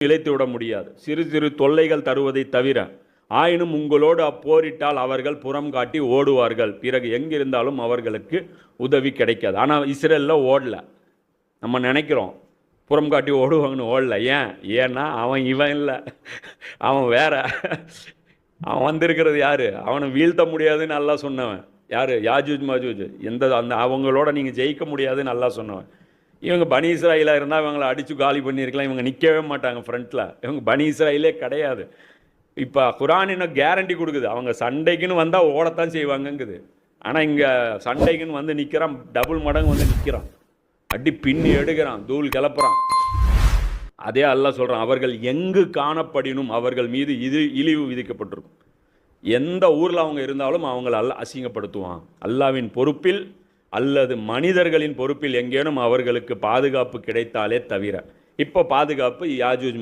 இழைத்து விட முடியாது, சிறு சிறு தொல்லைகள் தருவதை தவிர. ஆயினும் உங்களோடு அப்போரிட்டால் அவர்கள் புறம் காட்டி ஓடுவார்கள், பிறகு எங்கிருந்தாலும் அவர்களுக்கு உதவி கிடைக்காது. ஆனால் இஸ்ரேலில் ஓடல. நம்ம நினைக்கிறோம் புறம் காட்டி ஓடுவாங்கன்னு, ஓடல. ஏன்னா அவன் இவன் இல்லை, அவன் வேற. அவன் வந்திருக்கிறது யாரு? அவனை வீழ்த்த முடியாதுன்னு நல்லா சொன்னவன் யாரு? யாஜூஜ் மாஜூஜ். அந்த அவங்களோட நீங்கள் ஜெயிக்க முடியாதுன்னு நல்லா சொன்னவன். இவங்க பனி இஸ்ராயிலாக இருந்தால் இவங்களை அடித்து காலி பண்ணியிருக்கலாம். இவங்க நிற்கவே மாட்டாங்க ஃப்ரண்ட்டில். இவங்க பனி இஸ்ராயிலே கிடையாது. இப்போ குரான் இன்னும் கேரண்டி கொடுக்குது, அவங்க சண்டைக்குன்னு வந்தால் ஓடத்தான் செய்வாங்கங்குது. ஆனால் இங்கே சண்டைக்குன்னு வந்து நிற்கிறான், டபுள் மடங்கு வந்து நிற்கிறான், அடி பின்னி எடுக்கிறான், தூள் கிளப்புறான். அதே அல்லாஹ் சொல்கிறான், அவர்கள் எங்கு காணப்படினும் அவர்கள் மீது இழிவு விதிக்கப்பட்டிருக்கும். எந்த ஊரில் அவங்க இருந்தாலும் அவங்களை அல்லாஹ் அசிங்கப்படுத்துவான். அல்லாவின் பொறுப்பில் அல்லது மனிதர்களின் பொறுப்பில் எங்கேனும் அவர்களுக்கு பாதுகாப்பு கிடைத்தாலே தவிர. இப்போ பாதுகாப்பு யாஜூஜ்